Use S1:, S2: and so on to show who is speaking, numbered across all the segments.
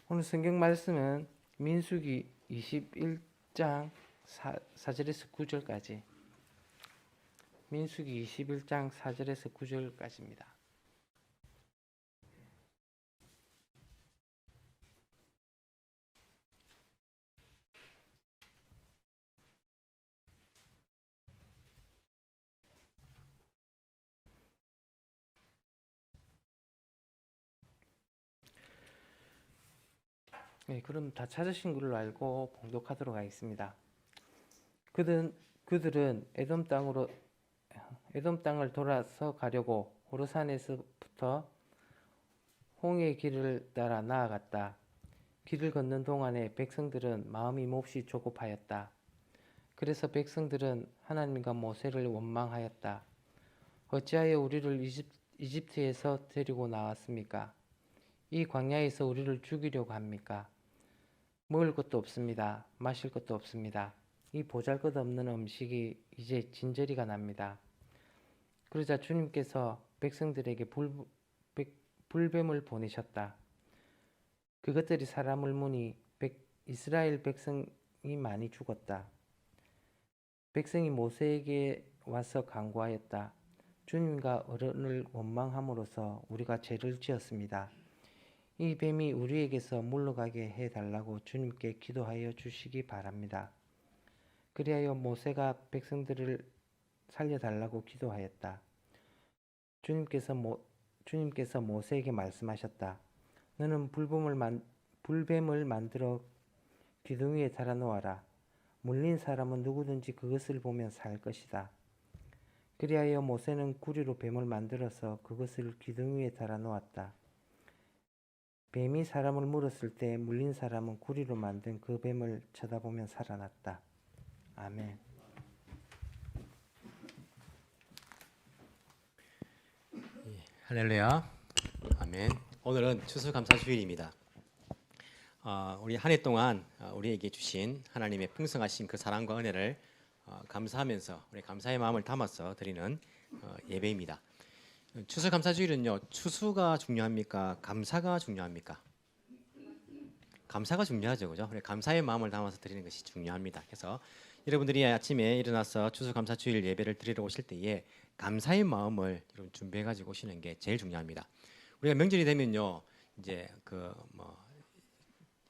S1: 오늘 성경 말씀은 민수기 21장 4절에서 9절까지, 민수기 21장 4절에서 9절까지입니다. 네, 그럼 다 찾으신 걸로 알고 봉독하도록 하겠습니다. 그들은 에돔 땅을 돌아서 가려고 호르산에서부터 홍해의 길을 따라 나아갔다. 길을 걷는 동안에 백성들은 마음이 몹시 조급하였다. 그래서 백성들은 하나님과 모세를 원망하였다. 어찌하여 우리를 이집트에서 데리고 나왔습니까? 이 광야에서 우리를 죽이려고 합니까? 먹을 것도 없습니다. 마실 것도 없습니다. 이 보잘것없는 음식이 이제 진저리가 납니다. 그러자 주님께서 백성들에게 불뱀을 보내셨다. 그것들이 사람을 무니 이스라엘 백성이 많이 죽었다. 백성이 모세에게 와서 간구하였다. 주님과 어른을 원망함으로써 우리가 죄를 지었습니다. 이 뱀이 우리에게서 물러가게 해달라고 주님께 기도하여 주시기 바랍니다. 그리하여 모세가 백성들을 살려달라고 기도하였다. 주님께서 모세에게 말씀하셨다. 너는 불뱀을 만들어 기둥 위에 달아놓아라. 물린 사람은 누구든지 그것을 보면 살 것이다. 그리하여 모세는 구리로 뱀을 만들어서 그것을 기둥 위에 달아놓았다. 뱀이 사람을 물었을 때 물린 사람은 구리로 만든 그 뱀을 쳐다보면 살아났다. 아멘.
S2: 할렐루야. 아멘. 오늘은 추수감사주일입니다. 우리 한 해 동안 우리에게 주신 하나님의 풍성하신 그 사랑과 은혜를 감사하면서 우리 감사의 마음을 담아서 드리는 예배입니다. 추수감사주일은요, 추수가 중요합니까? 감사가 중요합니까? 감사가 중요하죠, 그죠? 감사의 마음을 담아서 드리는 것이 중요합니다. 그래서 여러분들이 아침에 일어나서 추수감사주일 예배를 드리러 오실 때에 감사의 마음을 여러분 준비해 가지고 오시는 게 제일 중요합니다. 우리가 명절이 되면요, 이제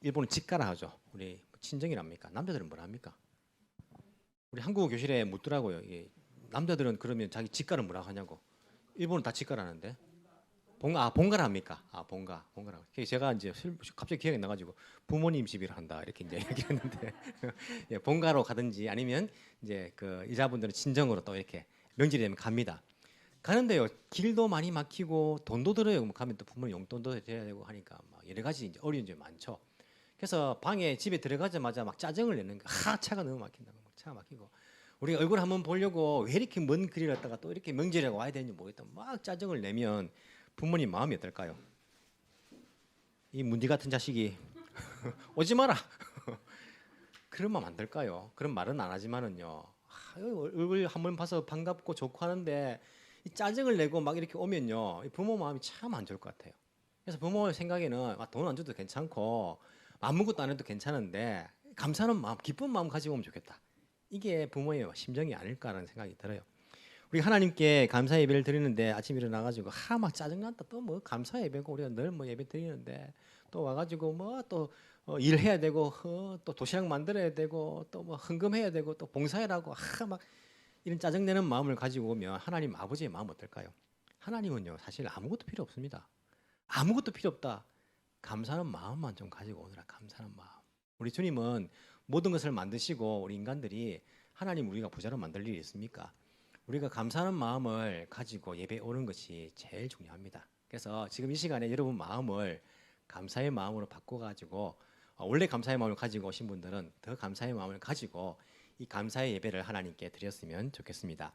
S2: 일본은 직가라 하죠. 우리 친정이랍니까? 남자들은 뭐라 합니까? 우리 한국어 교실에 묻더라고요. 남자들은 그러면 자기 직가는 뭐라 하냐고. 일본은 다 직가라는데. 본가라 합니까? 본가라고. 제가 이제 갑자기 기억이 나가지고 부모님 집이라 한다 이렇게 이제 얘기했는데 예, 본가로 가든지 아니면 이제 그 여자분들은 친정으로 또 이렇게 명절이 되면 갑니다. 가는데요, 길도 많이 막히고 돈도 들어요. 가면 또 부모님 용돈도 드려야 되고 하니까 막 여러 가지 이제 어려운 점이 많죠. 그래서 집에 들어가자마자 막 짜증을 내는 거. 차가 너무 막힌다고. 차가 막히고. 우리가 얼굴 한번 보려고 왜 이렇게 먼 거리를 갔다가 또 이렇게 명절이라고 와야 되는지 모르겠다. 막 짜증을 내면 부모님 마음이 어떨까요? 이 문디 같은 자식이 오지 마라. 그런 마음 안 들까요? 그런 말은 안 하지만은요. 얼굴 한번 봐서 반갑고 좋고 하는데 이 짜증을 내고 막 이렇게 오면요, 부모 마음이 참 안 좋을 것 같아요. 그래서 부모 생각에는 돈 안 줘도 괜찮고 아무것도 안 해도 괜찮은데 감사하는 마음, 기쁜 마음 가지고 오면 좋겠다. 이게 부모의 심정이 아닐까라는 생각이 들어요. 우리 하나님께 감사 예배를 드리는데 아침 일어나가지고 막 짜증난다. 또 뭐 감사 예배고 우리가 늘 뭐 예배 드리는데 또 와가지고 뭐 또 일해야 되고 또 도시락 만들어야 되고 또 뭐 헌금해야 되고 또 봉사해라고 막 이런 짜증내는 마음을 가지고 오면 하나님 아버지의 마음 어떨까요? 하나님은요, 사실 아무것도 필요 없습니다. 아무것도 필요 없다. 감사하는 마음만 좀 가지고 오느라. 감사하는 마음. 우리 주님은 모든 것을 만드시고 우리 인간들이 하나님 우리가 부자로 만들 일이 있습니까? 우리가 감사하는 마음을 가지고 예배에 오는 것이 제일 중요합니다. 그래서 지금 이 시간에 여러분 마음을 감사의 마음으로 바꿔가지고 원래 감사의 마음을 가지고 오신 분들은 더 감사의 마음을 가지고 이 감사의 예배를 하나님께 드렸으면 좋겠습니다.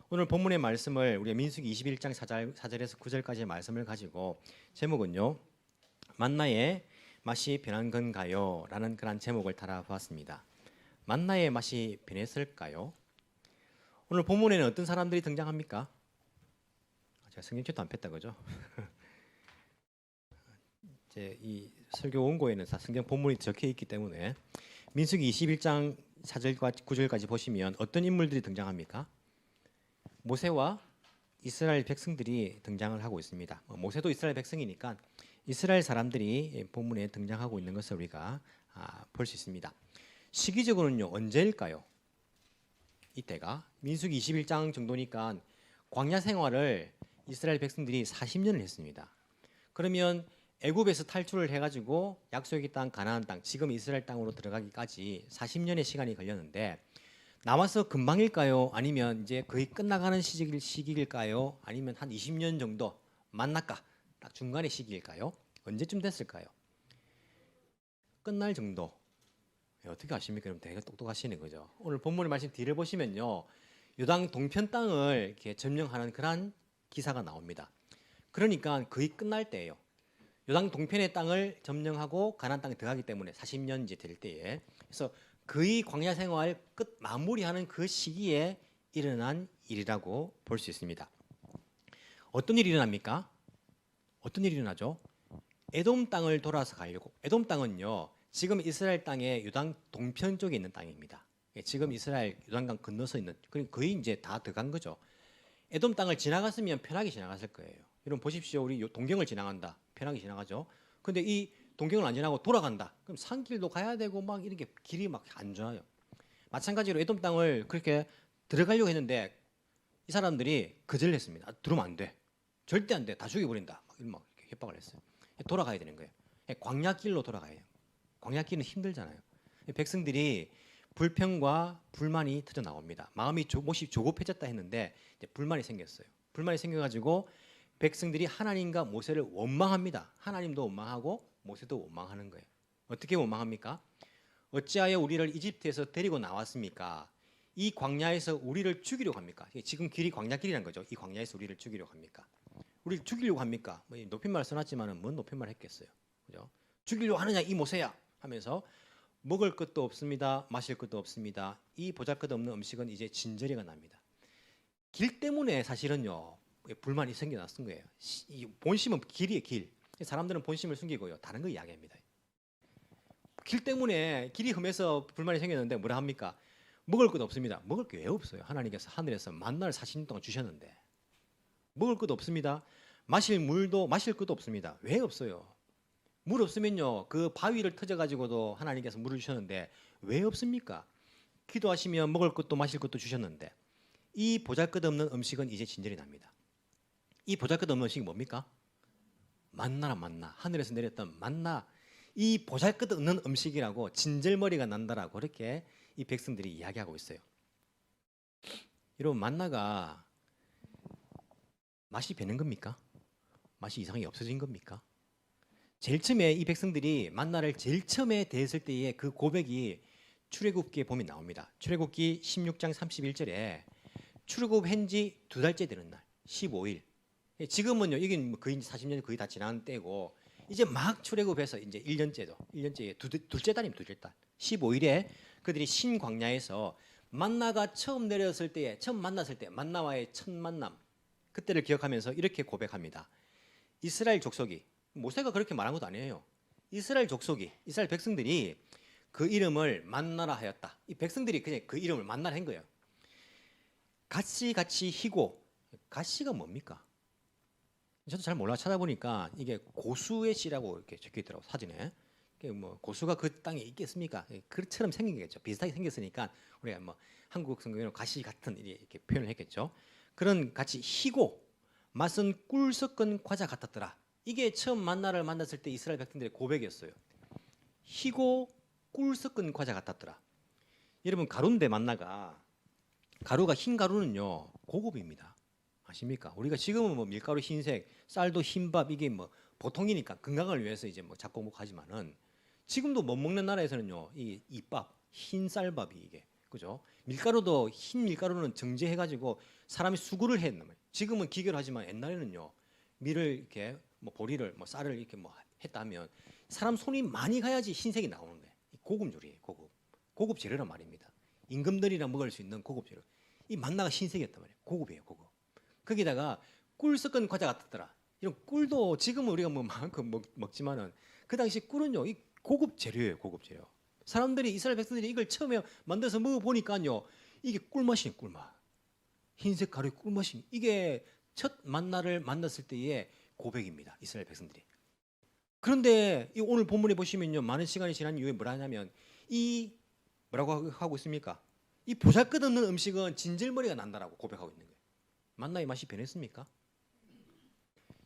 S2: 오늘 본문의 말씀을 우리가 민수기 21장 4절에서 9절까지의 말씀을 가지고 제목은요, 만나의 맛이 변한 건가요? 라는 그런 제목을 달아보았습니다. 만나의 맛이 변했을까요? 오늘 본문에는 어떤 사람들이 등장합니까? 제가 성경책도 안 폈다 그죠? 이제 이 설교 원고에는 성경 본문이 적혀 있기 때문에 민수기 21장 4절과 9절까지 보시면 어떤 인물들이 등장합니까? 모세와 이스라엘 백성들이 등장을 하고 있습니다. 모세도 이스라엘 백성이니까 이스라엘 사람들이 본문에 등장하고 있는 것을 우리가 볼 수 있습니다. 시기적으로는요 언제일까요? 이때가 민수기 21장 정도니까 광야 생활을 이스라엘 백성들이 40년을 했습니다. 그러면 애굽에서 탈출을 해가지고 약속의 땅 가나안 땅 지금 이스라엘 땅으로 들어가기까지 40년의 시간이 걸렸는데 나와서 금방일까요? 아니면 이제 거의 끝나가는 시기일까요? 아니면 한 20년 정도 만날까? 딱 중간의 시기일까요? 언제쯤 됐을까요? 끝날 정도. 어떻게 아십니까? 그럼 되게 똑똑하시네, 그죠? 오늘 본문의 말씀 뒤를 보시면요, 요당 동편 땅을 이렇게 점령하는 그러한 기사가 나옵니다. 그러니까 거의 끝날 때예요. 요당 동편의 땅을 점령하고 가나안 땅에 들어가기 때문에 40년 이제 될 때에, 그래서 거의 광야 생활 끝 마무리하는 그 시기에 일어난 일이라고 볼 수 있습니다. 어떤 일이 일어납니까? 어떤 일이 일어나죠? 에돔 땅을 돌아서 가려고. 에돔 땅은요, 지금 이스라엘 땅의 요단 동편 쪽에 있는 땅입니다. 지금 이스라엘 요단강 건너서 있는, 거의 이제 다 들어간 거죠. 에돔 땅을 지나갔으면 편하게 지나갔을 거예요. 여러분 보십시오. 우리 동경을 지나간다. 편하게 지나가죠. 근데 이 동경을 안 지나고 돌아간다. 그럼 산길도 가야 되고 막 이렇게 길이 막 안 좋아요. 마찬가지로 에돔 땅을 그렇게 들어가려고 했는데 이 사람들이 거절했습니다. 들어오면 안 돼. 절대 안 돼. 다 죽여버린다. 막 이렇게 협박을 했어요. 돌아가야 되는 거예요. 광야길로 돌아가야 해요. 광야길은 힘들잖아요. 백성들이 불평과 불만이 터져 나옵니다. 마음이 몹시 조급해졌다 했는데 이제 불만이 생겼어요. 불만이 생겨가지고 백성들이 하나님과 모세를 원망합니다. 하나님도 원망하고 모세도 원망하는 거예요. 어떻게 원망합니까? 어찌하여 우리를 이집트에서 데리고 나왔습니까? 이 광야에서 우리를 죽이려고 합니까? 지금 길이 광야길이라는 거죠. 이 광야에서 우리를 죽이려고 합니까? 우리를 죽이려고 합니까? 뭐 높임말 써놨지만은 뭔 높임말 했겠어요, 그죠? 죽이려고 하느냐 이 모세야 하면서 먹을 것도 없습니다, 마실 것도 없습니다. 이 보잘것없는 음식은 이제 진저리가 납니다. 길 때문에 사실은요 불만이 생겨났던 거예요. 이 본심은 길이에요, 길. 사람들은 본심을 숨기고요 다른 거 이야기합니다. 길 때문에 길이 험해서 불만이 생겼는데 뭐라 합니까? 먹을 것 없습니다. 먹을 게 왜 없어요? 하나님께서 하늘에서 만나를 40년 동안 주셨는데 먹을 것도 없습니다. 마실 것도 없습니다. 왜 없어요? 물 없으면요 그 바위를 터져 가지고도 하나님께서 물을 주셨는데 왜 없습니까? 기도하시면 먹을 것도 마실 것도 주셨는데 이 보잘것없는 음식은 이제 진절이 납니다. 이 보잘것없는 음식이 뭡니까? 만나라 만나. 하늘에서 내렸던 만나. 이 보잘것없는 음식이라고 진절머리가 난다라고 그렇게 이 백성들이 이야기하고 있어요. 여러분 만나가 맛이 배는 겁니까? 맛이 이상하게 없어진 겁니까? 제일 처음에 이 백성들이 만나를 제일 처음에 대했을 때의 그 고백이 출애굽기에 보면 나옵니다. 출애굽기 16장 31절에 출애굽한 지 2달째 되는 날 15일. 지금은요 이게 거의 40년이 거의 다 지난 때고 이제 막 출애굽해서 이제 1년째 둘째 달입니다. 둘째 달 15일에 그들이 신광야에서 만나가 처음 내렸을 때에 처음 만났을 때 만나와의 첫 만남 그때를 기억하면서 이렇게 고백합니다. 이스라엘 족속이 모세가 그렇게 말한 것도 아니에요. 이스라엘 족속이 이스라엘 백성들이 그 이름을 만나라 하였다. 이 백성들이 그냥 그 이름을 만나라 한 거예요. 같이 희고 가시가 뭡니까? 저도 잘 몰라 찾아보니까 이게 고수의 씨라고 이렇게 적혀 있더라고 사진에. 뭐 고수가 그 땅에 있겠습니까? 그처럼 생긴 거겠죠. 비슷하게 생겼으니까 우리가 뭐 한국 성경에는 가시 같은 이렇게 표현을 했겠죠. 그런 같이 희고 맛은 꿀 섞은 과자 같았더라. 이게 처음 만나를 만났을 때 이스라엘 백성들의 고백이었어요. 희고 꿀 섞은 과자 같았더라. 여러분 가루인데 만나가 가루가 흰 가루는요 고급입니다. 아십니까? 우리가 지금은 뭐 밀가루 흰색, 쌀도 흰밥 이게 뭐 보통이니까 건강을 위해서 이제 뭐 자꾸 먹하지만은 지금도 못 먹는 나라에서는요 이 밥, 흰 쌀밥이 이게 그죠? 밀가루도 흰 밀가루는 정제해가지고 사람이 수구를 했단 말이에요. 지금은 기계로 하지만 옛날에는요 밀을 이렇게 뭐 보리를 뭐 쌀을 이렇게 뭐 했다면 사람 손이 많이 가야지 흰색이 나오는 거예요. 고급 요리예요, 고급 재료란 말입니다. 임금들이랑 먹을 수 있는 고급 재료. 이 만나가 흰색이었단 말이에요. 고급이에요, 고급. 거기다가 꿀 섞은 과자 같았더라. 이런 꿀도 지금은 우리가 뭐 많고 먹지만은 그 당시 꿀은요, 이 고급 재료예요, 고급 재료. 사람들이 이스라엘 백성들이 이걸 처음에 만들어서 먹어 보니까요, 이게 꿀맛이에요, 꿀맛. 흰색 가루의 꿀맛이 이게 첫 만나를 만났을 때의 고백입니다, 이스라엘 백성들이. 그런데 이 오늘 본문에 보시면요, 많은 시간이 지난 이후에 뭐라 하냐면 이 뭐라고 하고 있습니까? 이 보잘것없는 음식은 진절머리가 난다라고 고백하고 있는 거예요. 만나의 맛이 변했습니까?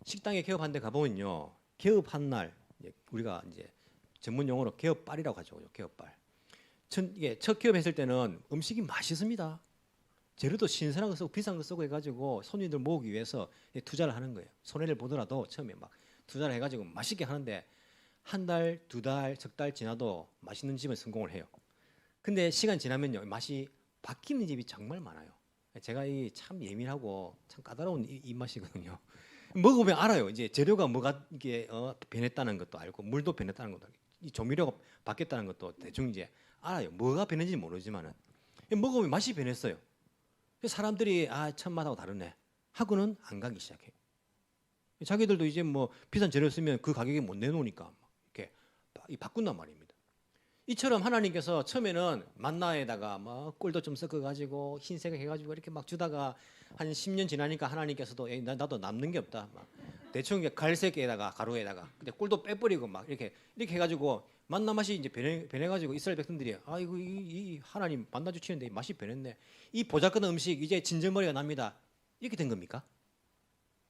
S2: 식당에 개업한 데 가보면요, 개업한 날 우리가 이제 전문 용어로 개업발이라고 하죠, 개업발. 이게 첫 개업했을 때는 음식이 맛있습니다. 재료도 신선한 거 쓰고 비싼 거 쓰고 해가지고 손님들 모으기 위해서 투자를 하는 거예요. 손해를 보더라도 처음에 막 투자를 해가지고 맛있게 하는데 한 달, 두 달, 석 달 지나도 맛있는 집은 성공을 해요. 근데 시간 지나면요, 맛이 바뀌는 집이 정말 많아요. 제가 이 참 예민하고 참 까다로운 입맛이거든요. 먹어보면 알아요. 이제 재료가 뭐가 이게 변했다는 것도 알고 물도 변했다는 것도 알고 이 조미료가 바뀌었다는 것도 대충 이제 알아요. 뭐가 변했는지 모르지만은 먹어보면 맛이 변했어요. 사람들이 첫 맛하고 다르네 하고는 안 가기 시작해요. 자기들도 이제 뭐 비싼 재료 쓰면 그 가격에 못 내놓으니까 이렇게 바꾼단 말입니다. 이처럼 하나님께서 처음에는 만나에다가 막 꿀도 좀 섞어가지고 흰색을 해가지고 이렇게 막 주다가 한 10년 지나니까 하나님께서도 나도 남는 게 없다. 막 대충 갈색에다가 가루에다가 근데 꿀도 빼버리고 막 이렇게 해가지고 만나 맛이 이제 변해가지고 이스라엘 백성들이 이거 이 하나님 만나 주시는데 맛이 변했네. 이 보잘것없는 음식 이제 진절머리가 납니다. 이렇게 된 겁니까?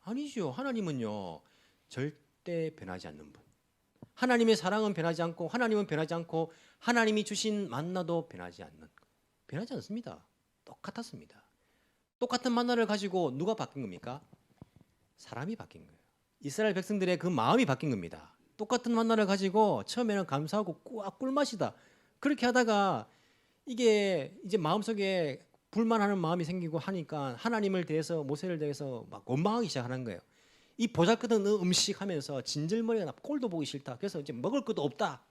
S2: 아니죠. 하나님은요 절대 변하지 않는 분. 하나님의 사랑은 변하지 않고 하나님은 변하지 않고 하나님이 주신 만나도 변하지 않습니다. 똑같았습니다. 똑같은 만나를 가지고 누가 바뀐 겁니까? 사람이 바뀐 거예요. 이스라엘 백성들의 그 마음이 바뀐 겁니다. 똑같은 만나를 가지고 처음에는 감사하고 꿀맛이다. 그렇게 하다가 이게 이제 마음속에 불만하는 마음이 생기고 하니까 하나님을 대해서 모세를 대해서 막 원망하기 시작하는 거예요. 이 보잘것없는 음식 하면서 진절머리가 나 꼴도 보기 싫다. 그래서 이제 먹을 것도 없다.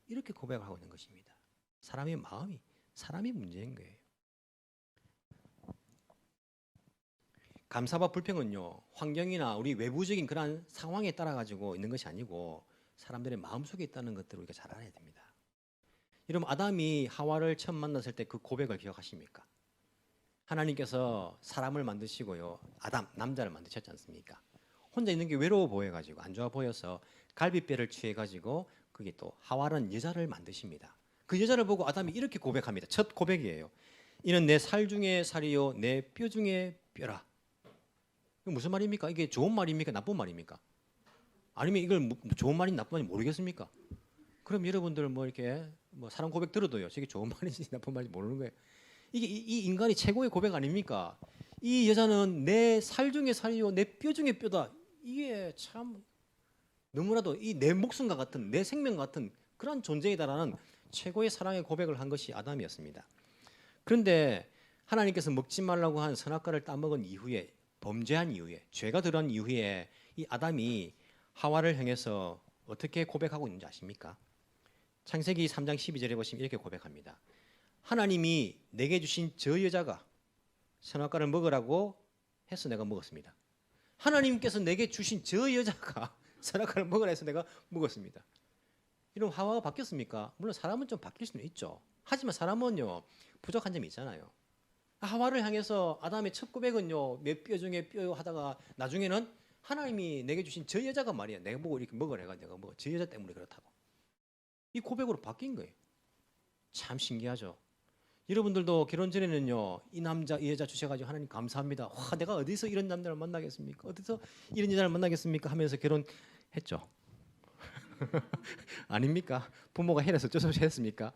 S2: 이렇게 고백을 하고 있는 것입니다. 사람이 문제인 거예요. 감사와 불평은요, 환경이나 우리 외부적인 그러한 상황에 따라 가지고 있는 것이 아니고 사람들의 마음속에 있다는 것들을 우리가 잘 알아야 됩니다. 여러분, 아담이 하와를 처음 만났을 때 그 고백을 기억하십니까? 하나님께서 사람을 만드시고요, 아담 남자를 만드셨지 않습니까? 혼자 있는 게 외로워 보여가지고 안 좋아 보여서 갈비뼈를 취해가지고 그게 또 하와라는 여자를 만드십니다. 그 여자를 보고 아담이 이렇게 고백합니다. 첫 고백이에요. 이는 내 살 중에 살이요 내 뼈 중에 뼈라. 이게 무슨 말입니까? 이게 좋은 말입니까? 나쁜 말입니까? 아니면 이걸 좋은 말인지 나쁜 말인지 모르겠습니까? 그럼 여러분들 뭐 이렇게 뭐 사람 고백 들어도요, 저게 좋은 말인지 나쁜 말인지 모르는 거예요. 이게 이 인간이 최고의 고백 아닙니까? 이 여자는 내 살 중에 살이요 내 뼈 중에 뼈다. 이게 참 너무나도 이 내 목숨과 같은 내 생명 같은 그런 존재이다라는 최고의 사랑의 고백을 한 것이 아담이었습니다. 그런데 하나님께서 먹지 말라고 한 선악과를 따먹은 이후에, 범죄한 이후에, 죄가 들어간 이후에 이 아담이 하와를 향해서 어떻게 고백하고 있는지 아십니까? 창세기 3장 12절에 보시면 이렇게 고백합니다. 하나님이 내게 주신 저 여자가 선악과를 먹으라고 해서 내가 먹었습니다. 하나님께서 내게 주신 저 여자가 선악과를 먹으라 해서 내가 먹었습니다. 이런 하와가 바뀌었습니까? 물론 사람은 좀 바뀔 수는 있죠. 하지만 사람은요 부족한 점이 있잖아요. 하와를 향해서 아담의 첫 고백은요 몇 뼈 중에 뼈 하다가 나중에는 하나님이 내게 주신 저 여자가 말이야 내가 보고 이렇게 먹으라 해가 내가 먹어 저 여자 때문에 그렇다고 이 고백으로 바뀐 거예요. 참 신기하죠. 여러분들도 결혼 전에는요 이 남자 이 여자 주셔가지고 하나님 감사합니다. 와 내가 어디서 이런 남자를 만나겠습니까? 어디서 이런 여자를 만나겠습니까? 하면서 결혼했죠. 아닙니까? 부모가 해내서 어쩔 수 없이 했습니까?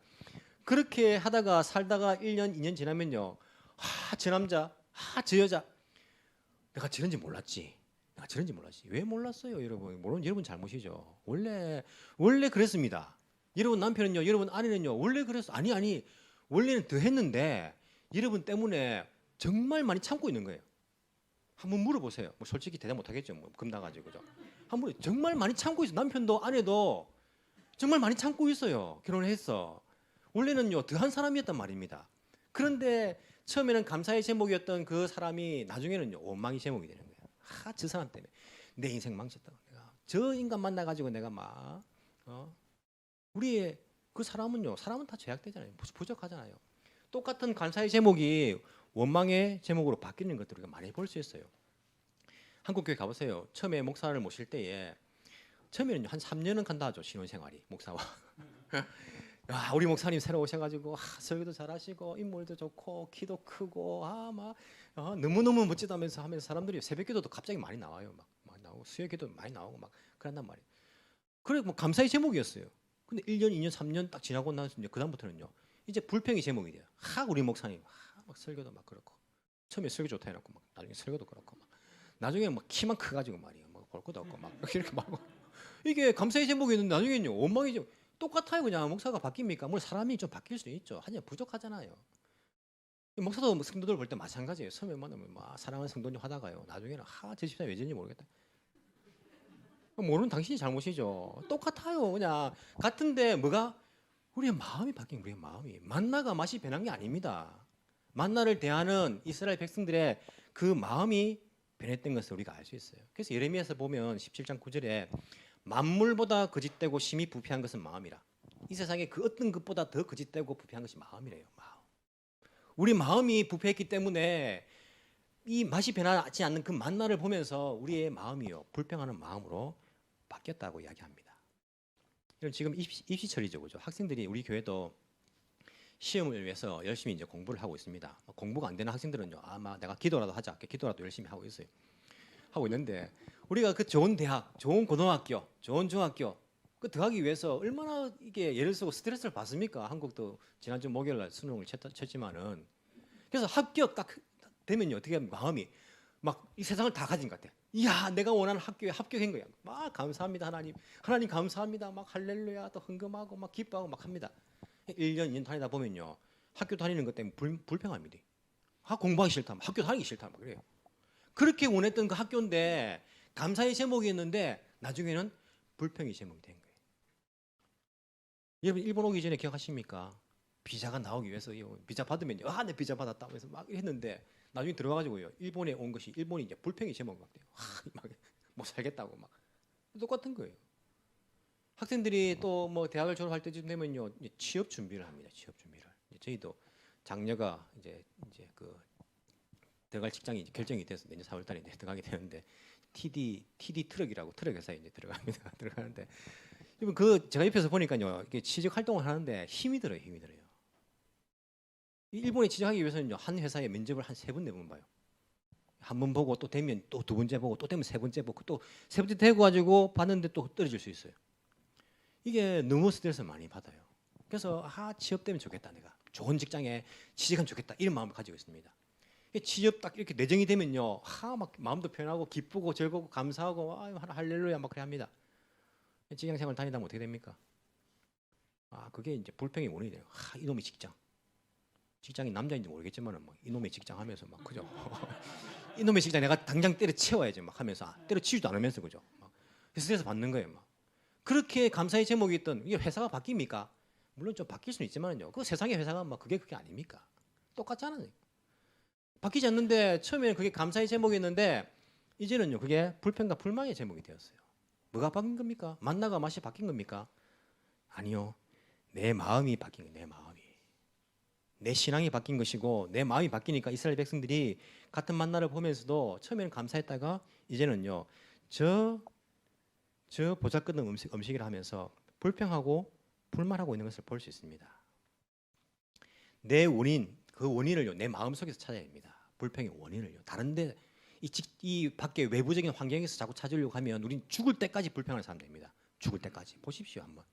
S2: 그렇게 하다가 살다가 1년 2년 지나면요 저 남자 저 여자 내가 저런지 몰랐지. 왜 몰랐어요, 여러분? 물론 여러분 잘못이죠. 원래 그랬습니다. 여러분 남편은요, 여러분 아내는요, 원래 그랬어. 아니, 원래는 더 했는데 여러분 때문에 정말 많이 참고 있는 거예요. 한번 물어보세요. 뭐 솔직히 대답 못하겠죠, 뭐 겁나가지고 그죠? 한번 정말 많이 참고 있어. 남편도 아내도 정말 많이 참고 있어요. 결혼을 했어. 원래는요, 더한 사람이었단 말입니다. 그런데 처음에는 감사의 제목이었던 그 사람이 나중에는요, 원망의 제목이 되는 거예요. 저 사람 때문에 내 인생 망쳤다고 내가 저 인간 만나가지고 내가 막 우리의 그 사람은 다 제약되잖아요. 부족하잖아요. 똑같은 감사의 제목이 원망의 제목으로 바뀌는 것들을 우리가 많이 볼 수 있어요. 한국 교회 가보세요. 처음에 목사를 모실 때에 처음에는 한 3년은 간다 하죠. 신혼생활이 목사와. 야, 우리 목사님 새로 오셔가지고 설교도 잘하시고 인물도 좋고 키도 크고 막 너무너무 멋지다면서 하면서 사람들이 새벽기도도 갑자기 많이 나와요. 막 나오고 수요기도 많이 나오고 막 그런단 말이에요. 그래 뭐 감사의 제목이었어요. 근데 1년, 2년, 3년 딱 지나고 나서 이제 그다음부터는요. 이제 불평의 제목이 돼요. 우리 목사님 막 설교도 막 그렇고 처음에 설교 좋다 해놓고 막 나중에 설교도 그렇고 막 나중에 막 키만 커가지고 말이에요. 뭐 볼 것도 없고 막 이렇게 막 이게 감사의 제목이 있는데 나중에는요 원망의 제목 똑같아요. 그냥 목사가 바뀝니까? 물론 사람이 좀 바뀔 수도 있죠. 하지만 부족하잖아요. 목사도 성도들 볼 때 마찬가지예요. 처음에 만나면 막 사랑하는 성도님 하다가요. 나중에는 제 집사님 왜 저런지 모르겠다. 모르는 당신이 잘못이죠. 똑같아요. 그냥 같은데 뭐가 우리의 마음이 바뀐 우리의 마음이 만나가 맛이 변한 게 아닙니다. 만나를 대하는 이스라엘 백성들의 그 마음이 변했던 것을 우리가 알 수 있어요. 그래서 예레미야서 보면 17장 9절에 만물보다 거짓되고 심히 부패한 것은 마음이라. 이 세상에 그 어떤 것보다 더 거짓되고 부패한 것이 마음이래요. 마음. 우리 마음이 부패했기 때문에 이 맛이 변하지 않는 그 만나를 보면서 우리의 마음이요 불평하는 마음으로 바뀌었다고 이야기합니다. 이런 지금 입시철이죠, 그죠? 학생들이 우리 교회도 시험을 위해서 열심히 이제 공부를 하고 있습니다. 공부가 안 되는 학생들은요, 아마 내가 기도라도 하자, 기도라도 열심히 하고 있어요. 하고 있는데 우리가 그 좋은 대학, 좋은 고등학교, 좋은 중학교 그 들어가기 위해서 얼마나 이게 예를 쓰고 스트레스를 받습니까? 한국도 지난주 목요일날 수능을 쳤지만은 그래서 합격 딱 되면요 어떻게 마음이 막 이 세상을 다 가진 것 같아. 이야 내가 원하는 학교에 합격한 거야. 막 감사합니다 하나님, 하나님 감사합니다. 막 할렐루야 또 헌금하고 막 기뻐하고 막 합니다. 1년 2년 다니다 보면요 학교 다니는 것 때문에 불평합니다. 공부하기 싫다, 학교 다니기 싫다 막 그래요. 그렇게 원했던 그 학교인데 감사의 제목이었는데 나중에는 불평의 제목이 된 거예요. 여러분 일본 오기 전에 기억하십니까? 비자가 나오기 위해서 비자 받으면 내 비자 받았다 그래서 막 했는데 나중에 들어가가지고요 일본에 온 것이 일본이 이제 불평의 제목이 막 돼요. 막 못 살겠다고 막 똑같은 거예요. 학생들이 또 뭐 대학을 졸업할 때쯤 되면요 취업 준비를 합니다. 취업 준비를. 저희도 장녀가 이제 그 들어갈 직장이 이제 결정이 돼서 내년 4월달에 이제 들어가게 되는데 TD 트럭이라고 트럭 회사에 이제 들어갑니다. 들어가는데 그 제가 옆에서 보니까요 이게 취직 활동을 하는데 힘이 들어요. 일본에 취직하기 위해서는요 한 회사에 면접을 한 3번 4번 봐요. 한 번 보고 또 되면 또 2번째 보고 또 되면 3번째 보고 또 3번째 되고 가지고 봤는데 또 떨어질 수 있어요. 이게 너무 스트레스를 많이 받아요. 그래서 취업되면 좋겠다, 내가 좋은 직장에 취직하면 좋겠다 이런 마음을 가지고 있습니다. 취업 딱 이렇게 내정이 되면요 막 마음도 편하고 기쁘고 즐겁고 감사하고 할렐루야 막 그래 합니다. 직장생활 다니다 보면 어떻게 됩니까? 그게 이제 불평의 원인이 돼요. 이놈의 직장이 남자인지 모르겠지만은 막 이놈의 직장 하면서 막 그죠? 이놈의 직장 내가 당장 때려치워야지 막 하면서 때려치우지도 않으면서 그죠? 막 스트레스 받는 거예요. 막 그렇게 감사의 제목이 있던 이게 회사가 바뀝니까? 물론 좀 바뀔 수는 있지만요. 그 세상의 회사가 막 그게 아닙니까? 똑같잖아요. 바뀌지 않는데 처음에는 그게 감사의 제목이었는데 이제는요 그게 불평과 불만의 제목이 되었어요. 뭐가 바뀐 겁니까? 만나가 맛이 바뀐 겁니까? 아니요. 내 마음이 바뀐 거예요. 내 마음이. 내 신앙이 바뀐 것이고 내 마음이 바뀌니까 이스라엘 백성들이 같은 만나를 보면서도 처음에는 감사했다가 이제는요 저 보잘것없는 음식을 하면서 불평하고 불만하고 있는 것을 볼 수 있습니다. 내 원인, 그 원인을요 내 마음속에서 찾아야 됩니다. 불평의 원인을요. 다른데 이 밖에 외부적인 환경에서 자꾸 찾으려고 하면 우린 죽을 때까지 불평하는 사람 됩니다. 죽을 때까지. 보십시오 한번.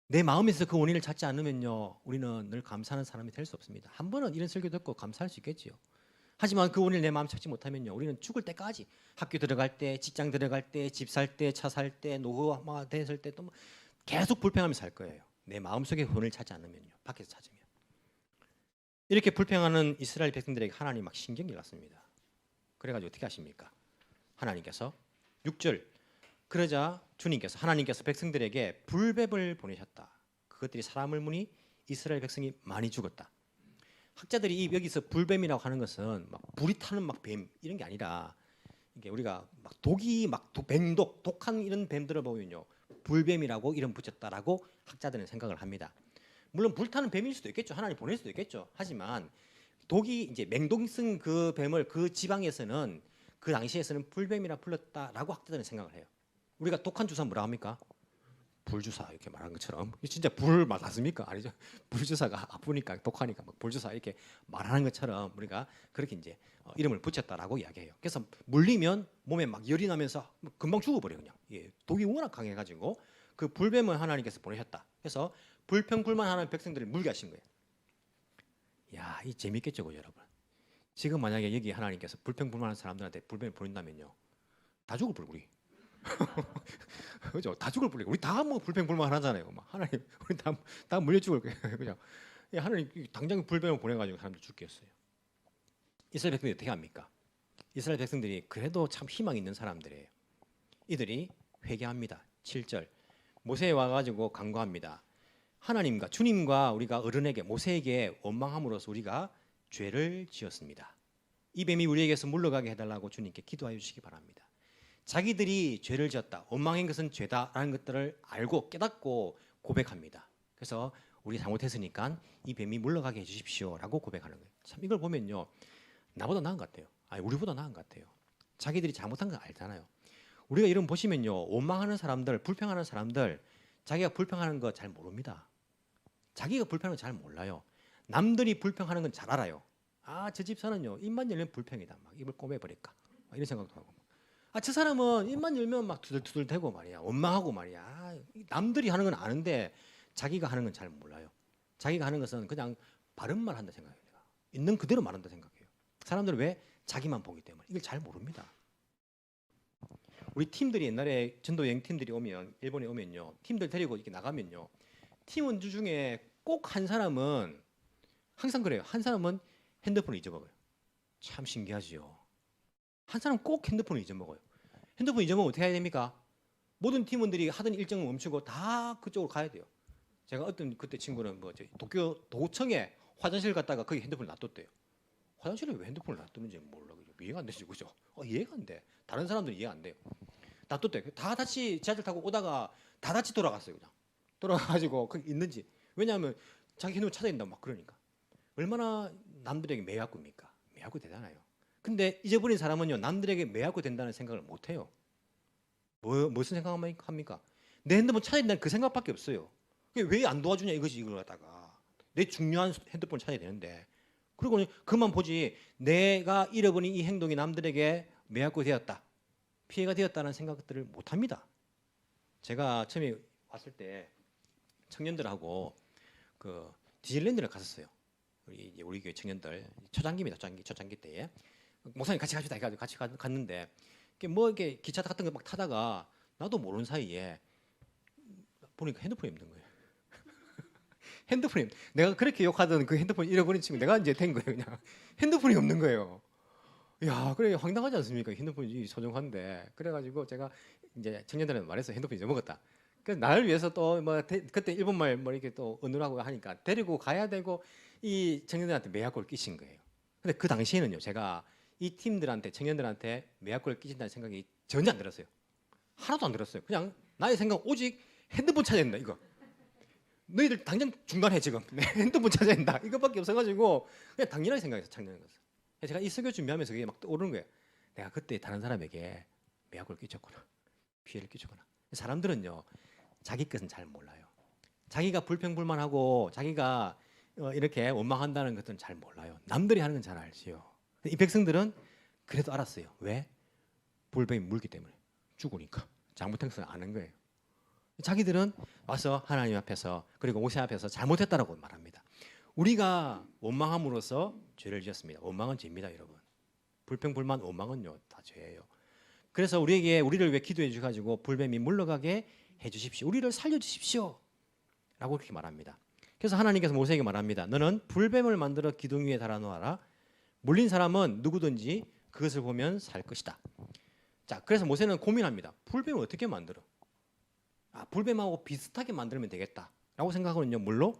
S2: 내 마음에서 그 원인을 찾지 않으면요 우리는 늘 감사하는 사람이 될 수 없습니다. 한 번은 이런 설교 듣고 감사할 수 있겠지요. 하지만 그 원인을 내 마음에 찾지 못하면요 우리는 죽을 때까지 학교 들어갈 때, 직장 들어갈 때, 집 살 때, 차 살 때, 노후가 됐을 때 또 계속 불평하면서 살 거예요. 내 마음속에 원인을 찾지 않으면요. 밖에서 찾으면. 이렇게 불평하는 이스라엘 백성들에게 하나님 막 신경이 났습니다. 그래가지고 어떻게 하십니까? 하나님께서 6절 그러자 주님께서 하나님께서 백성들에게 불뱀을 보내셨다. 그것들이 사람을 무니 이스라엘 백성이 많이 죽었다. 학자들이 여기서 불뱀이라고 하는 것은 막 불이 타는 막 뱀 이런 게 아니라 이게 우리가 막 독이 막 뱀독 독한 이런 뱀들을 보면요 불뱀이라고 이름 붙였다라고 학자들은 생각을 합니다. 물론 불타는 뱀일 수도 있겠죠. 하나님 보낼 수도 있겠죠. 하지만 독이 이제 맹독성 그 뱀을 그 지방에서는 그 당시에서는 불뱀이라 불렀다라고 학자들은 생각을 해요. 우리가 독한 주사 뭐라 합니까? 불주사 이렇게 말한 것처럼 진짜 불을 맞았습니까? 아니죠. 불주사가 아프니까 독하니까 막 불주사 이렇게 말하는 것처럼 우리가 그렇게 이제 이름을 붙였다라고 이야기해요. 그래서 물리면 몸에 막 열이 나면서 금방 죽어버려 그냥. 예, 독이 워낙 강해가지고 그 불뱀을 하나님께서 보내셨다. 그래서 불평불만하는 백성들을 물게 하신 거예요. 야, 이 재밌겠죠, 그죠, 여러분? 지금 만약에 여기 하나님께서 불평불만한 사람들한테 불뱀을 보낸다면요, 다 죽을 뻔 우리. 그죠? 다 죽을 뻔해. 우리 다 뭐 불평불만하잖아요. 막 하나님, 우리 다 물려 죽을 거예요. 그죠? 예, 하나님 당장 불뱀을 보내가지고 사람들 죽겠어요. 이스라엘 백성들이 어떻게 합니까? 이스라엘 백성들이 그래도 참 희망 있는 사람들이에요. 이들이 회개합니다. 7절 모세에 와가지고 간구합니다. 하나님과 주님과 우리가 어른에게 모세에게 원망함으로써 우리가 죄를 지었습니다. 이 뱀이 우리에게서 물러가게 해달라고 주님께 기도하여 주시기 바랍니다. 자기들이 죄를 지었다, 원망한 것은 죄다라는 것들을 알고 깨닫고 고백합니다. 그래서 우리 잘못했으니까 이 뱀이 물러가게 해주십시오라고 고백하는 거예요. 참 이걸 보면요, 나보다 나은 것 같아요. 아니 우리보다 나은 것 같아요. 자기들이 잘못한 거 알잖아요. 우리가 이런 보시면요, 원망하는 사람들, 불평하는 사람들, 자기가 불평하는 거 잘 모릅니다. 자기가 불평하는 거 잘 몰라요. 남들이 불평하는 건 잘 알아요. 아, 저 집사는요, 입만 열면 불평이다. 막 입을 꼬매버릴까. 막 이런 생각도 하고. 아, 저 사람은 입만 열면 막 투덜투덜 대고 말이야. 원망하고 말이야. 아, 남들이 하는 건 아는데 자기가 하는 건 잘 몰라요. 자기가 하는 것은 그냥 바른 말 한다 생각해요. 내가. 있는 그대로 말한다 생각해요. 사람들은 왜? 자기만 보기 때문에. 이걸 잘 모릅니다. 우리 팀들이 옛날에 전도 여행 팀들이 오면, 일본에 오면요, 팀들 데리고 이렇게 나가면요, 팀원들 중에 꼭 한 사람은 항상 그래요. 한 사람은 핸드폰을 잊어먹어요. 참 신기하지요. 한 사람 꼭 핸드폰을 잊어먹어요. 핸드폰 잊어먹으면 어떻게 해야 됩니까? 모든 팀원들이 하던 일정을 멈추고 다 그쪽으로 가야 돼요. 제가 어떤 그때 친구는 뭐 도쿄 도청에 화장실 갔다가 거기 핸드폰을 놔뒀대요. 화장실에 왜 핸드폰을 놔두는지 몰라. 이해가 안 되지, 그죠? 이해가 안 돼. 다른 사람들은 이해가 안 돼요. 놔뒀대. 다 같이 지하철 타고 오다가 다 같이 돌아갔어요, 그냥. 돌아가가지고 거기 있는지. 왜냐하면 자기 핸드폰 찾아야 된다 막 그러니까. 얼마나 남들에게 매약구입니까? 매약구 되잖아요. 근데 잊어버린 사람은요, 남들에게 매약구 된다는 생각을 못 해요. 무슨 생각합니까? 내 핸드폰 찾아야 된다는 그 생각밖에 없어요. 왜 안 도와주냐 이거지, 이걸 갖다가. 내 중요한 핸드폰 찾아야 되는데. 그리고 그만 보지, 내가 잃어버린 이 행동이 남들에게 매약구 되었다, 피해가 되었다는 생각들을 못 합니다. 제가 처음에 왔을 때 청년들하고 그 디즈니랜드를 갔었어요. 우리 교회 청년들 초장기입니다. 초장기 때에 목사님 같이 갑시다 해가지고 같이 갔는데, 뭐 이렇게 기차 같은 거 막 타다가 나도 모르는 사이에 보니까 핸드폰이 없는 거예요. 핸드폰이, 내가 그렇게 욕하던 그 핸드폰 잃어버린 친구 내가 이제 된 거예요. 그냥 핸드폰이 없는 거예요. 야, 그래 황당하지 않습니까? 핸드폰이 소중한데. 그래가지고 제가 이제 청년들한테 말해서 핸드폰 잊어먹었다. 그래서 나를 위해서 또 뭐 그때 일본말 뭐 이렇게 또 언어라고 하니까 데리고 가야 되고 이 청년들한테 매약골을 끼친 거예요. 근데 그 당시에는요, 제가 이 팀들한테, 청년들한테 매약골을 끼친다는 생각이 전혀 안 들었어요. 하나도 안 들었어요. 그냥 나의 생각 오직 핸드폰 찾아야 된다 이거. 너희들 당장 중단해 지금. 내 핸드폰 찾아야 된다 이것밖에 없어가지고 그냥 당연하게 생각해서 청년인 거였어요. 제가 이 설교 준비하면서 그게 막 떠오르는 거예요. 내가 그때 다른 사람에게 매약골을 끼쳤구나, 피해를 끼쳤구나. 사람들은요, 자기 것은 잘 몰라요. 자기가 불평불만하고 자기가 이렇게 원망한다는 것은 잘 몰라요. 남들이 하는 건 잘 알지요. 이 백성들은 그래도 알았어요. 왜? 불뱀이 물기 때문에. 죽으니까. 잘못한 것을 아는 거예요. 자기들은 와서 하나님 앞에서, 그리고 모세 앞에서 잘못했다라고 말합니다. 우리가 원망함으로써 죄를 지었습니다. 원망은 죄입니다, 여러분. 불평불만, 원망은요, 다 죄예요. 그래서 우리를 왜 기도해 주셔가지고 불뱀이 물러가게 해주십시오. 우리를 살려주십시오. 라고 그렇게 말합니다. 그래서 하나님께서 모세에게 말합니다. 너는 불뱀을 만들어 기둥 위에 달아놓아라. 물린 사람은 누구든지 그것을 보면 살 것이다. 자, 그래서 모세는 고민합니다. 불뱀을 어떻게 만들어? 불뱀하고 비슷하게 만들면 되겠다라고 생각하거든요. 물론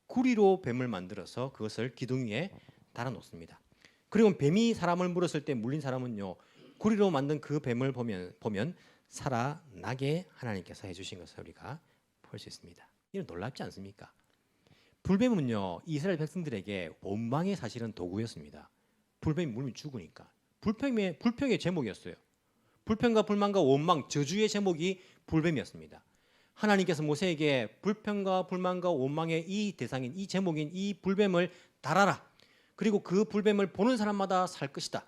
S2: 구리로 뱀을 만들어서 그것을 기둥 위에 달아놓습니다. 그리고 뱀이 사람을 물었을 때 물린 사람은요, 구리로 만든 그 뱀을 보면 살아나게 하나님께서 해주신 것을 우리가 볼 수 있습니다. 이건 놀랍지 않습니까? 불뱀은요 이스라엘 백성들에게 원망의 사실은 도구였습니다. 불뱀이 물면 죽으니까. 불평의 제목이었어요. 불평과 불만과 원망, 저주의 제목이 불뱀이었습니다. 하나님께서 모세에게 불평과 불만과 원망의 이 대상인 이 제목인 이 불뱀을 달아라. 그리고 그 불뱀을 보는 사람마다 살 것이다.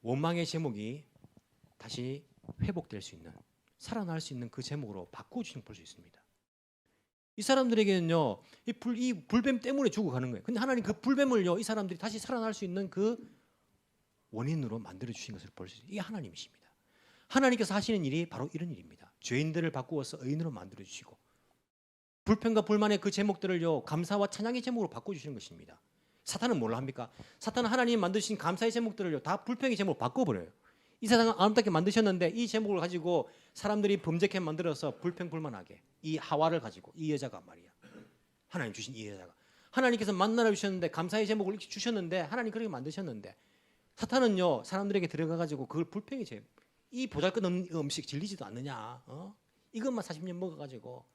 S2: 원망의 제목이 다시 회복될 수 있는, 살아날 수 있는 그 제목으로 바꿔주시는 걸 볼 수 있습니다. 이 사람들에게는요 이 불뱀 때문에 죽어가는 거예요. 근데 하나님 그 불뱀을요 이 사람들이 다시 살아날 수 있는 그 원인으로 만들어 주신 것을 볼 수 있어요. 이게 하나님이십니다. 하나님께서 하시는 일이 바로 이런 일입니다. 죄인들을 바꾸어서 의인으로 만들어 주시고 불평과 불만의 그 제목들을요 감사와 찬양의 제목으로 바꿔 주시는 것입니다. 사탄은 뭘 합니까? 사탄은 하나님 만드신 감사의 제목들을요 다 불평의 제목으로 바꿔버려요. 이 세상을 아름답게 만드셨는데 이 제목을 가지고 사람들이 범죄케 만들어서 불평불만하게 이 하와를 가지고 이 여자가 말이야 하나님 주신 이 여자가 하나님께서 만나라 주셨는데 감사의 제목을 이렇게 주셨는데 하나님 그렇게 만드셨는데 사탄은요 사람들에게 들어가 가지고 그걸 불평의 제목 이 보잘것없는 음식 질리지도 않느냐 이것만 40년 먹어가지고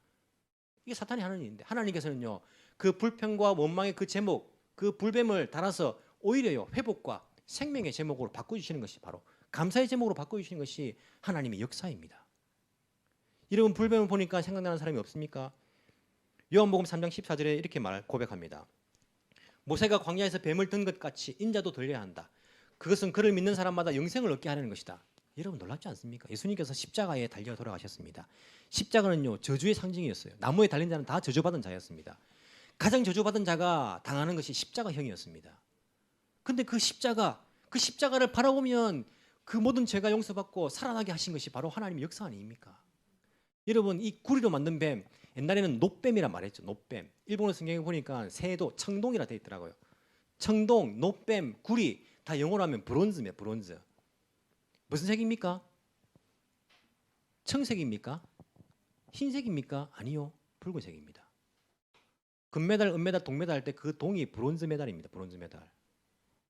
S2: 이게 사탄이 하는 일인데 하나님께서는요 그 불평과 원망의 그 제목 그 불뱀을 달아서 오히려요 회복과 생명의 제목으로 바꿔주시는 것이 바로 감사의 제목으로 바꿔주시는 것이 하나님의 역사입니다. 여러분 불뱀을 보니까 생각나는 사람이 없습니까? 요한복음 3장 14절에 이렇게 고백합니다. 모세가 광야에서 뱀을 든 것 같이 인자도 들려야 한다. 그것은 그를 믿는 사람마다 영생을 얻게 하려는 것이다. 여러분 놀랍지 않습니까? 예수님께서 십자가에 달려 돌아가셨습니다. 십자가는요 저주의 상징이었어요. 나무에 달린 자는 다 저주받은 자였습니다. 가장 저주받은 자가 당하는 것이 십자가형이었습니다. 근데 그 십자가를 바라보면 그 모든 죄가 용서받고 살아나게 하신 것이 바로 하나님의 역사 아닙니까? 여러분 이 구리로 만든 뱀 옛날에는 노뱀이란 말했죠. 노뱀. 일본어 성경에 보니까 새도 청동이라 되어 있더라고요. 청동, 노뱀, 구리 다 영어로 하면 브론즈입니다. 브론즈. 무슨 색입니까? 청색입니까? 흰색입니까? 아니요. 붉은색입니다. 금메달, 은메달, 동메달 할 때 그 동이 브론즈 메달입니다. 브론즈 메달.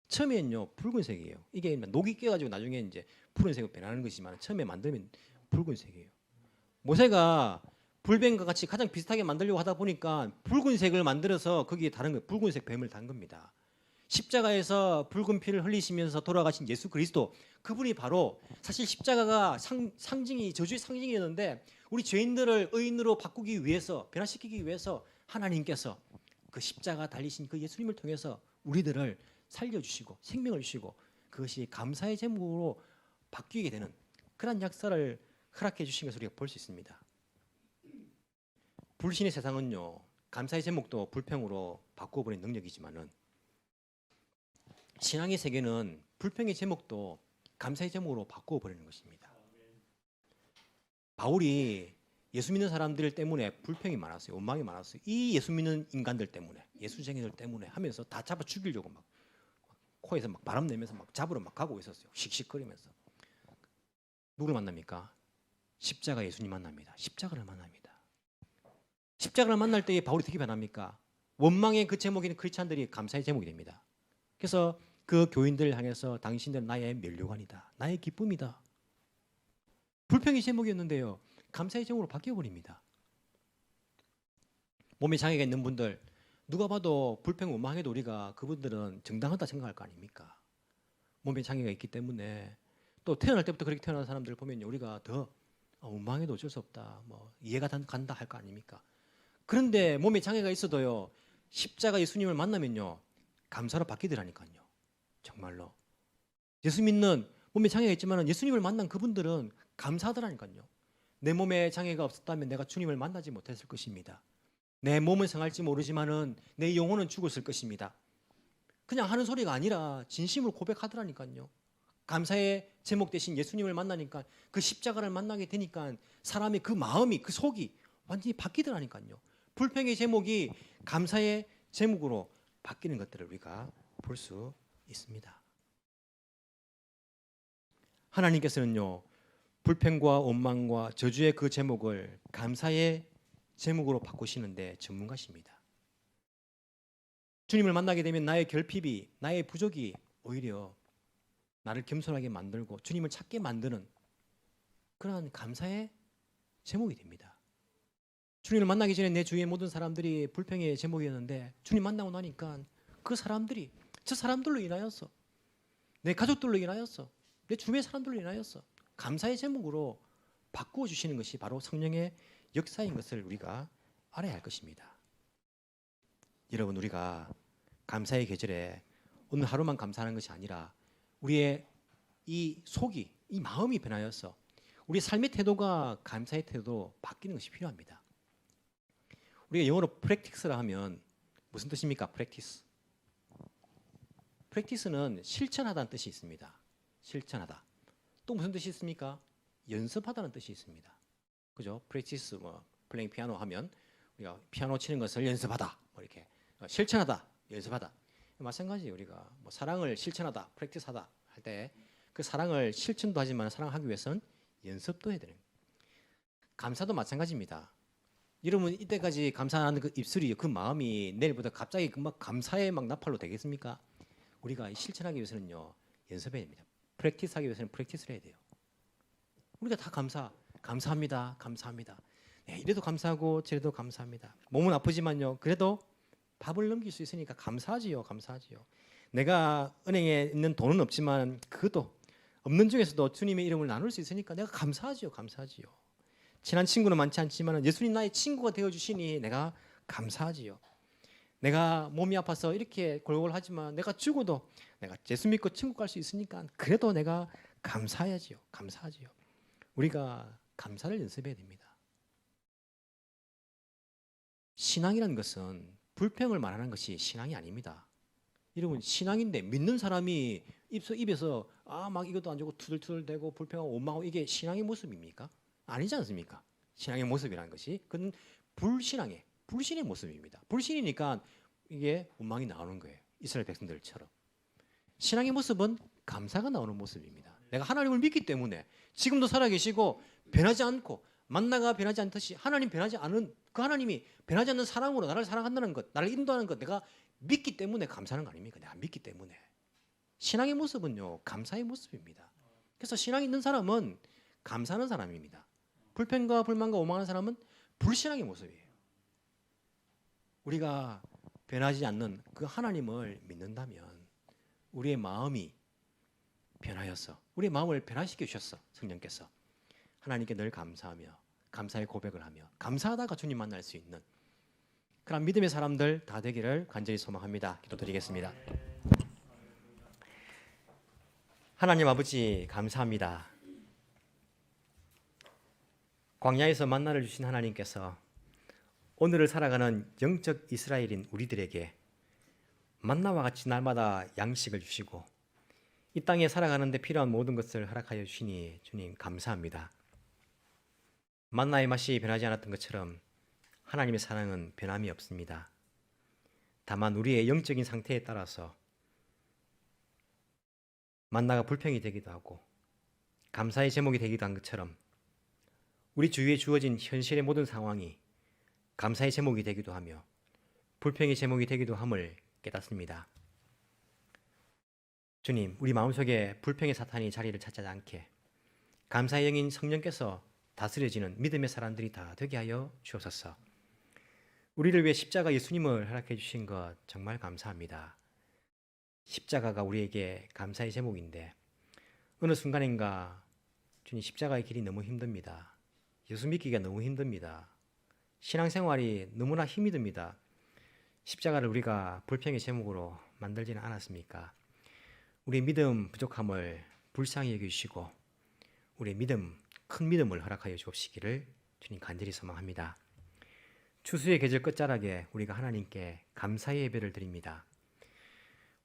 S2: 처음에는요 붉은색이에요. 이게 녹이 껴가지고 나중에 이제 푸른색으로 변하는 것이지만 처음에 만들면 붉은색이에요. 모세가 불뱀과 같이 가장 비슷하게 만들려고 하다 보니까 붉은색을 만들어서 거기에 다른 거예요. 붉은색 뱀을 단 겁니다. 십자가에서 붉은 피를 흘리시면서 돌아가신 예수 그리스도 그분이 바로 사실 십자가가 상징이 저주의 상징이었는데 우리 죄인들을 의인으로 바꾸기 위해서 변화시키기 위해서 하나님께서 그 십자가 달리신 그 예수님을 통해서 우리들을 살려주시고 생명을 주시고 그것이 감사의 제목으로 바뀌게 되는 그런 역사를 허락해 주신 것을 우리가 볼 수 있습니다. 불신의 세상은요 감사의 제목도 불평으로 바꿔버린 능력이지만은 신앙의 세계는 불평의 제목도 감사의 제목으로 바꿔버리는 것입니다. 바울이 예수 믿는 사람들 때문에 불평이 많았어요. 원망이 많았어요. 이 예수 믿는 인간들 때문에 예수쟁이들 때문에 하면서 다 잡아 죽이려고 막 코에서 막 바람 내면서 막 잡으러 막 가고 있었어요. 씩씩거리면서. 누구를 만납니까? 십자가 예수님 만납니다. 십자가를 만납니다. 십자가를 만날 때에 바울이 어떻게 변합니까? 원망의 그 제목인 크리스찬들이 감사의 제목이 됩니다. 그래서 그 교인들을 향해서 당신들은 나의 면류관이다. 나의 기쁨이다. 불평의 제목이었는데요. 감사의 제목으로 바뀌어버립니다. 몸에 장애가 있는 분들 누가 봐도 불평 원망해도 우리가 그분들은 정당하다 생각할 거 아닙니까? 몸에 장애가 있기 때문에 또 태어날 때부터 그렇게 태어난 사람들 보면 우리가 더 원망해도 어쩔 수 없다. 뭐 이해가 간다 할 거 아닙니까? 그런데 몸에 장애가 있어도요. 십자가 예수님을 만나면요. 감사로 바뀌더라니까요. 정말로. 예수 믿는 몸에 장애가 있지만 예수님을 만난 그분들은 감사하더라니까요. 내 몸에 장애가 없었다면 내가 주님을 만나지 못했을 것입니다. 내 몸은 상할지 모르지만은 내 영혼은 죽었을 것입니다. 그냥 하는 소리가 아니라 진심으로 고백하더라니까요. 감사의 제목 대신 예수님을 만나니까 그 십자가를 만나게 되니까 사람의 그 마음이 그 속이 완전히 바뀌더라니까요. 불평의 제목이 감사의 제목으로 바뀌는 것들을 우리가 볼 수 있습니다. 하나님께서는요. 불평과 원망과 저주의 그 제목을 감사의 제목으로 바꾸시는데 전문가십니다. 주님을 만나게 되면 나의 결핍이, 나의 부족이 오히려 나를 겸손하게 만들고 주님을 찾게 만드는 그러한 감사의 제목이 됩니다. 주님을 만나기 전에 내 주위의 모든 사람들이 불평의 제목이었는데 주님 만나고 나니까 그 사람들이 저 사람들로 인하여서 내 가족들로 인하여서 내 주변의 사람들로 인하여서 감사의 제목으로 바꾸어 주시는 것이 바로 성령의 역사인 것을 우리가 알아야 할 것입니다. 여러분, 우리가 감사의 계절에 오늘 하루만 감사하는 것이 아니라 우리의 이 속이, 이 마음이 변하여서 우리 삶의 태도가 감사의 태도로 바뀌는 것이 필요합니다. 우리가 영어로 practice라 하면 무슨 뜻입니까? practice. practice는 실천하다는 뜻이 있습니다. 실천하다. 또 무슨 뜻이 있습니까? 연습하다는 뜻이 있습니다. 그죠? practice, playing piano 하면 우리가 피아노 치는 것을 연습하다, 이렇게 실천하다, 연습하다. 마찬가지예요. 우리가 사랑을 실천하다, practice하다 할 때 그 사랑을 실천도 하지만 사랑하기 위해서는 연습도 해야 되는 거예요. 감사도 마찬가지입니다. 여러분, 이때까지 감사하는 그 입술이, 그 마음이 내일부터 갑자기 막 감사의 막 나팔로 되겠습니까? 우리가 실천하기 위해서는요, 연습해야 됩니다. 프랙티스하기 위해서는 프랙티스를 해야 돼요. 우리가 다 감사합니다, 감사합니다. 네, 이래도 감사하고 저래도 감사합니다. 몸은 아프지만요, 그래도 밥을 넘길 수 있으니까 감사하지요, 감사하지요. 내가 은행에 있는 돈은 없지만 그것도 없는 중에서도 주님의 이름을 나눌 수 있으니까 내가 감사하지요, 감사하지요. 친한 친구는 많지 않지만 예수님 나의 친구가 되어주시니 내가 감사하지요. 내가 몸이 아파서 이렇게 골골하지만 내가 죽어도 내가 예수 믿고 천국 갈 수 있으니까 그래도 내가 감사해야지요, 감사하지요. 우리가 감사를 연습해야 됩니다. 신앙이라는 것은 불평을 말하는 것이 신앙이 아닙니다. 여러분, 신앙인데 믿는 사람이 입에서 막 이것도 안 주고 투덜투덜대고 불평하고 원망하고 이게 신앙의 모습입니까? 아니지 않습니까? 신앙의 모습이라는 것이 그건 불신의 모습입니다. 불신이니까 이게 원망이 나오는 거예요. 이스라엘 백성들처럼. 신앙의 모습은 감사가 나오는 모습입니다. 내가 하나님을 믿기 때문에 지금도 살아계시고 변하지 않고 만나가 변하지 않듯이 하나님 변하지 않은 그 하나님이 변하지 않는 사랑으로 나를 사랑한다는 것, 나를 인도하는 것 내가 믿기 때문에 감사하는 거 아닙니까? 내가 믿기 때문에. 신앙의 모습은요, 감사의 모습입니다. 그래서 신앙이 있는 사람은 감사하는 사람입니다. 불평과 불만과 오만하는 사람은 불신앙의 모습이에요. 우리가 변하지 않는 그 하나님을 믿는다면 우리의 마음이 변하여서 우리의 마음을 변화시켜 주셨어. 성령께서 하나님께 늘 감사하며 감사의 고백을 하며 감사하다가 주님 만날 수 있는 그런 믿음의 사람들 다 되기를 간절히 소망합니다. 기도드리겠습니다. 하나님 아버지, 감사합니다. 광야에서 만나를 주신 하나님께서 오늘을 살아가는 영적 이스라엘인 우리들에게 만나와 같이 날마다 양식을 주시고 이 땅에 살아가는 데 필요한 모든 것을 허락하여 주시니 주님 감사합니다. 만나의 맛이 변하지 않았던 것처럼 하나님의 사랑은 변함이 없습니다. 다만 우리의 영적인 상태에 따라서 만나가 불평이 되기도 하고 감사의 제목이 되기도 한 것처럼 우리 주위에 주어진 현실의 모든 상황이 감사의 제목이 되기도 하며 불평의 제목이 되기도 함을 깨닫습니다. 주님, 우리 마음속에 불평의 사탄이 자리를 찾지 않게 감사의 영인 성령께서 다스려지는 믿음의 사람들이 다 되게 하여 주옵소서. 우리를 위해 십자가 예수님을 허락해 주신 것 정말 감사합니다. 십자가가 우리에게 감사의 제목인데 어느 순간인가 주님, 십자가의 길이 너무 힘듭니다. 예수 믿기가 너무 힘듭니다. 신앙생활이 너무나 힘이 듭니다. 십자가를 우리가 불평의 제목으로 만들지는 않았습니까? 우리의 믿음 부족함을 불쌍히 여겨주시고 우리의 믿음, 큰 믿음을 허락하여 주옵시기를 주님 간절히 소망합니다. 추수의 계절 끝자락에 우리가 하나님께 감사의 예배를 드립니다.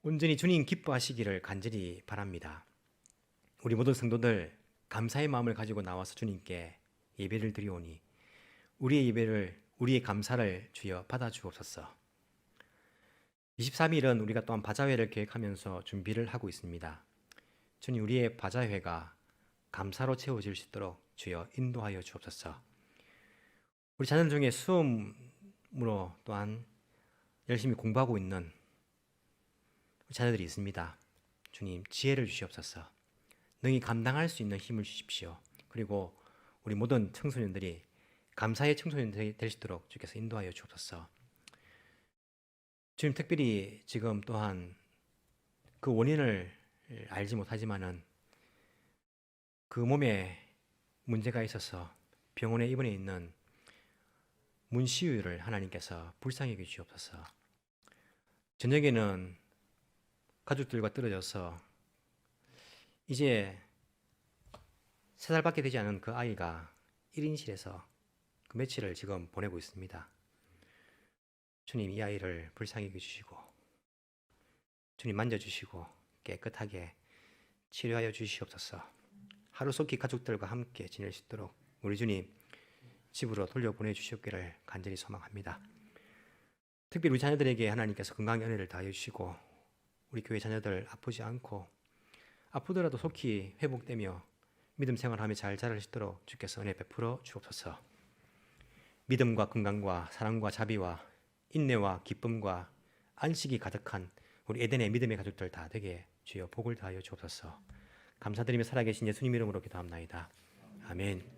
S2: 온전히 주님 기뻐하시기를 간절히 바랍니다. 우리 모든 성도들 감사의 마음을 가지고 나와서 주님께 예배를 드리오니 우리의 예배를, 우리의 감사를 주여 받아주옵소서. 23일은 우리가 또한 바자회를 계획하면서 준비를 하고 있습니다. 주님, 우리의 바자회가 감사로 채워질 수 있도록 주여 인도하여 주옵소서. 우리 자녀들 중에 수험으로 또한 열심히 공부하고 있는 자녀들이 있습니다. 주님, 지혜를 주시옵소서. 능히 감당할 수 있는 힘을 주십시오. 그리고 우리 모든 청소년들이 감사의 청소년들이 될 수 있도록 주께서 인도하여 주옵소서. 주님, 특별히 지금 또한 그 원인을 알지 못하지만은 그 몸에 문제가 있어서 병원에 입원해 있는 문시우를 하나님께서 불쌍히 여겨 주옵소서. 저녁에는 가족들과 떨어져서 이제 3살밖에 되지 않은 그 아이가 1인실에서 그 며칠을 지금 보내고 있습니다. 주님, 이 아이를 불쌍히 여겨주시고 주님 만져주시고 깨끗하게 치료하여 주시옵소서. 하루속히 가족들과 함께 지낼 수 있도록 우리 주님 집으로 돌려보내 주시옵기를 간절히 소망합니다. 특별히 우리 자녀들에게 하나님께서 건강의 은혜를 다해 주시고 우리 교회 자녀들 아프지 않고 아프더라도 속히 회복되며 믿음 생활하며 잘 자랄 수 있도록 주께서 은혜 베풀어 주옵소서. 믿음과 건강과 사랑과 자비와 인내와 기쁨과 안식이 가득한 우리 에덴의 믿음의 가족들 다 되게 주여 복을 다하여 주옵소서. 감사드리며 살아계신 예수님 이름으로 기도합나이다. 아멘.